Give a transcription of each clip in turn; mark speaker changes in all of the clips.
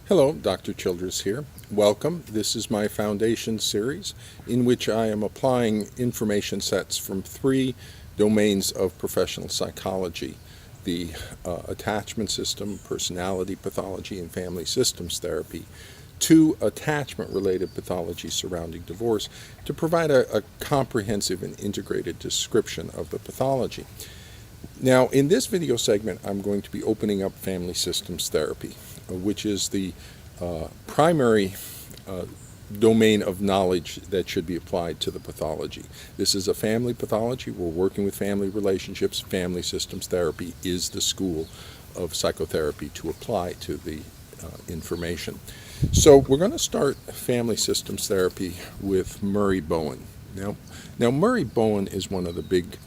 Speaker 1: Hello, Dr. Childress here. Welcome. This is my foundation series in which I am applying information sets from three domains of professional psychology: the attachment system, personality pathology, and family systems therapy, to attachment-related pathology surrounding divorce to provide a comprehensive and integrated description of the pathology. Now, in this video segment, I'm going to be opening up family systems therapy, which is the primary domain of knowledge that should be applied to the pathology. This is a family pathology. We're working with family relationships. Family systems therapy is the school of psychotherapy to apply to the information. So we're going to start family systems therapy with Murray Bowen. Now Murray Bowen is one of the big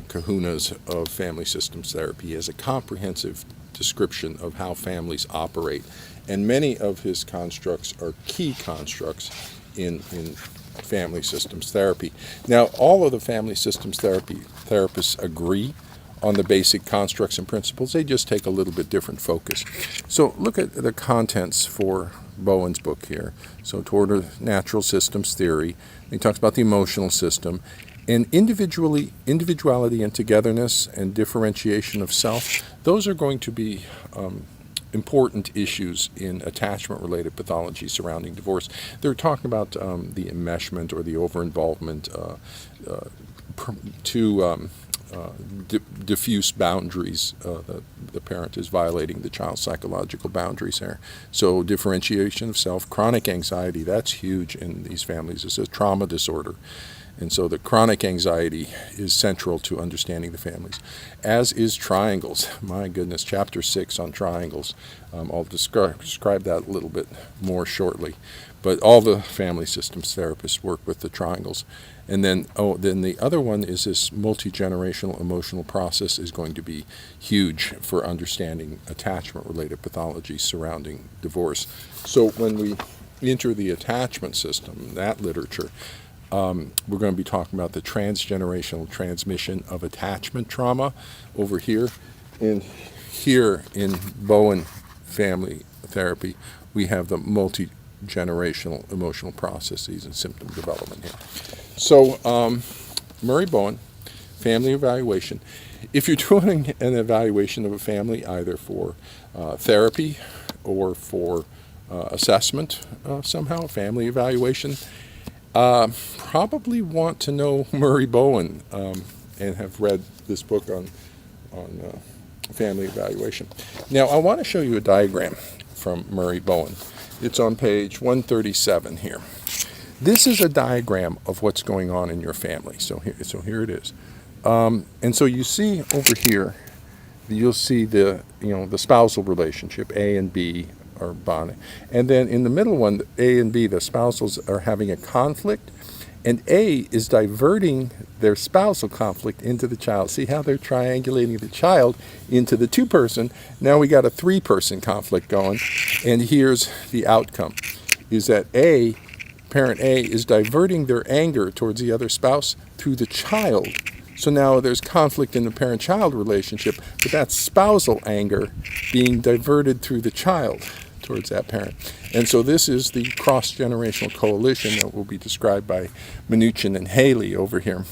Speaker 1: kahunas of family systems therapy. He has a comprehensive description of how families operate, and many of his constructs are key constructs in family systems therapy. Now, all of the family systems therapy therapists agree on the basic constructs and principles. They just take a little bit different focus. So look at the contents for Bowen's book here. So toward a natural systems theory, he talks about the emotional system, and individuality and togetherness and differentiation of self. Those are going to be important issues in attachment-related pathology surrounding divorce. They're talking about the enmeshment or the over-involvement to diffuse boundaries. The parent is violating the child's psychological boundaries there. So differentiation of self, chronic anxiety, that's huge in these families. It's a trauma disorder. And so the chronic anxiety is central to understanding the families, as is triangles. My goodness, chapter 6 on triangles. I'll describe that a little bit more shortly. But all the family systems therapists work with the triangles. And then the other one is this multi-generational emotional process is going to be huge for understanding attachment-related pathology surrounding divorce. So when we enter the attachment system, that literature, we're going to be talking about the transgenerational transmission of attachment trauma over here. And here in Bowen family therapy, we have the multi-generational emotional processes and symptom development here. So Murray Bowen, family evaluation. If you're doing an evaluation of a family, either for therapy or for assessment somehow, family evaluation, probably want to know Murray Bowen and have read this book on family evaluation. Now, I want to show you a diagram from Murray Bowen. It's on page 137 here. This is a diagram of what's going on in your family. So here it is. And so you see over here, you'll see the spousal relationship, A and B are bonding. And then in the middle one, A and B, the spousals are having a conflict, and A is diverting their spousal conflict into the child. See how they're triangulating the child into the two-person? Now we got a three-person conflict going, and here's the outcome, is that parent A is diverting their anger towards the other spouse through the child. So now there's conflict in the parent-child relationship, but that's spousal anger being diverted through the child towards that parent. And so this is the cross-generational coalition that will be described by Mnuchin and Haley over here.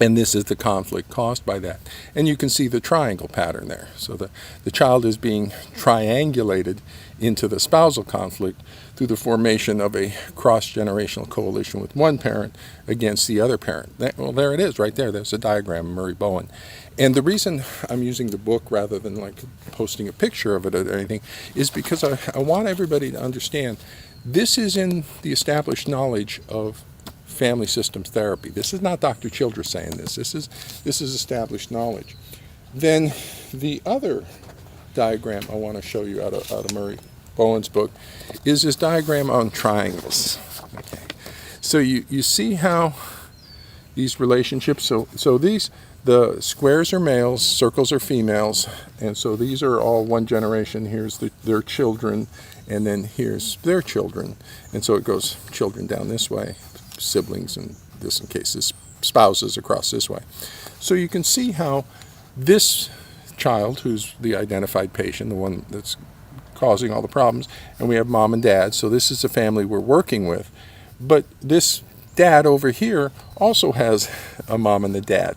Speaker 1: And this is the conflict caused by that. And you can see the triangle pattern there. So the child is being triangulated into the spousal conflict through the formation of a cross-generational coalition with one parent against the other parent. Well, there it is right there. There's a diagram of Murray Bowen. And the reason I'm using the book rather than like posting a picture of it or anything is because I want everybody to understand this is in the established knowledge of family systems therapy. This is not Dr. Childress saying this. This is established knowledge. Then the other diagram I want to show you out of Murray Bowen's book is this diagram on triangles. Okay. So you see how these relationships, so these, the squares are males, circles are females, and so these are all one generation. Here's their children, and then here's their children. And so it goes children down this way, siblings, and this in cases spouses across this way. So you can see how this child, who's the identified patient, the one that's causing all the problems, and we have mom and dad. So this is the family we're working with. But this dad over here also has a mom and a dad.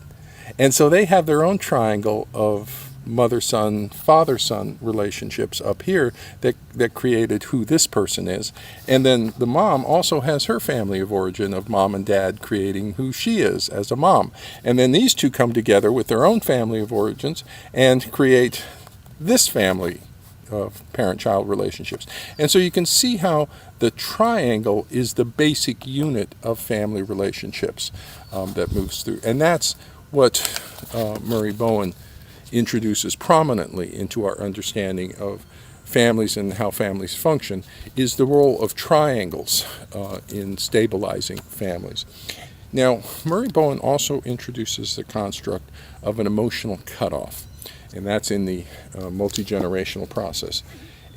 Speaker 1: And so they have their own triangle of mother-son, father-son relationships up here that created who this person is. And then the mom also has her family of origin of mom and dad creating who she is as a mom. And then these two come together with their own family of origins and create this family of parent-child relationships. And so you can see how the triangle is the basic unit of family relationships that moves through. And that's what Murray Bowen introduces prominently into our understanding of families and how families function, is the role of triangles in stabilizing families. Now, Murray Bowen also introduces the construct of an emotional cutoff, and that's in the multi-generational process.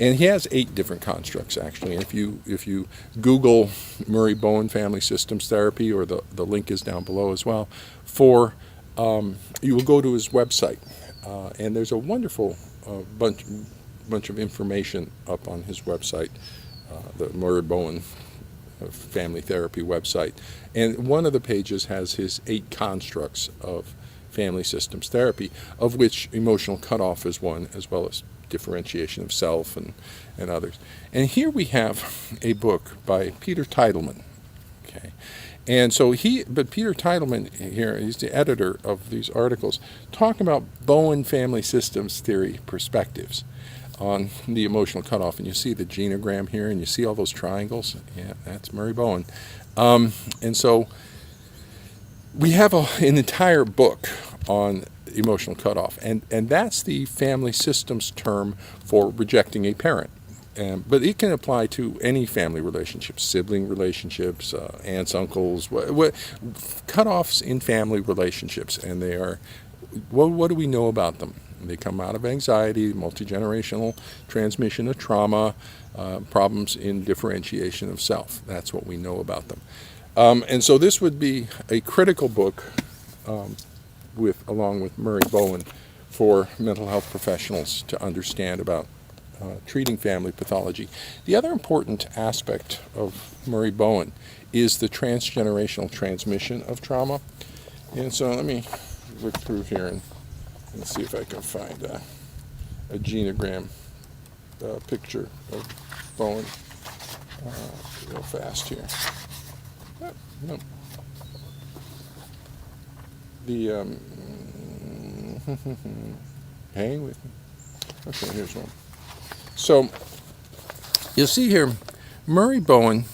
Speaker 1: And he has 8 different constructs, actually. And if you Google Murray Bowen Family Systems Therapy, or the link is down below as well, you will go to his website. And there's a wonderful bunch of information up on his website, the Murray Bowen Family Therapy website. And one of the pages has his 8 constructs of family systems therapy, of which emotional cutoff is one, as well as differentiation of self and others. And here we have a book by Peter Teitelman. Okay. And so Peter Teitelman here, he's the editor of these articles, talking about Bowen family systems theory perspectives on the emotional cutoff. And you see the genogram here, and you see all those triangles. Yeah, that's Murray Bowen. And so we have an entire book on emotional cutoff, and that's the family systems term for rejecting a parent. But it can apply to any family relationships, sibling relationships, aunts, uncles, cutoffs in family relationships. And they are, what do we know about them? They come out of anxiety, multi-generational transmission of trauma, problems in differentiation of self. That's what we know about them. And so this would be a critical book along with Murray Bowen for mental health professionals to understand about treating family pathology. The other important aspect of Murray Bowen is the transgenerational transmission of trauma. And so let me look through here and see if I can find a genogram picture of Bowen real fast here. No. Hang with me. Okay, here's one. So you'll see here, Murray Bowen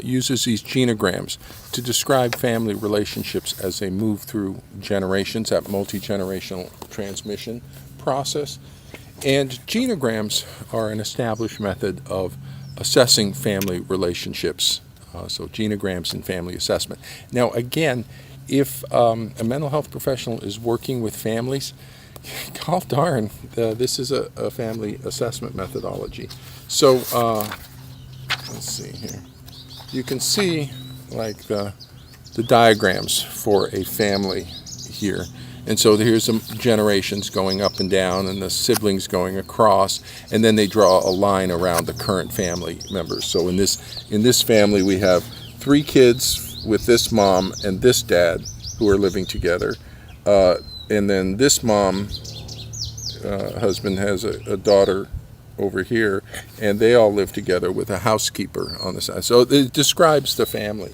Speaker 1: uses these genograms to describe family relationships as they move through generations, that multi-generational transmission process. And genograms are an established method of assessing family relationships. So genograms and family assessment. Now again, if a mental health professional is working with families, God darn, this is a family assessment methodology. So let's see here. You can see like the diagrams for a family here. And so here's some generations going up and down and the siblings going across, and then they draw a line around the current family members. So in this family we have 3 kids with this mom and this dad who are living together. And then this mom, husband has a daughter over here, and they all live together with a housekeeper on the side. So it describes the family.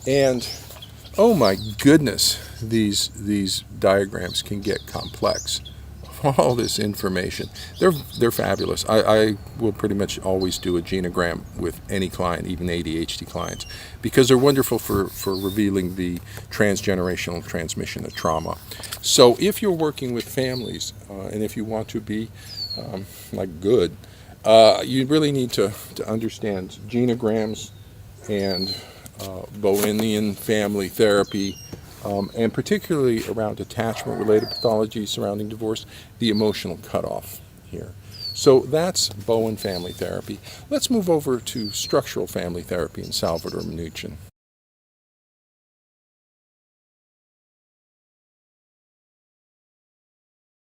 Speaker 1: And oh my goodness, these diagrams can get complex. All this information, they're fabulous. I will pretty much always do a genogram with any client, even ADHD clients, because they're wonderful for revealing the transgenerational transmission of trauma. So if you're working with families, and if you want to be good, you really need to understand genograms and Bowenian family therapy, and particularly around attachment-related pathology surrounding divorce, the emotional cutoff here. So that's Bowen family therapy. Let's move over to structural family therapy in Salvador Minuchin.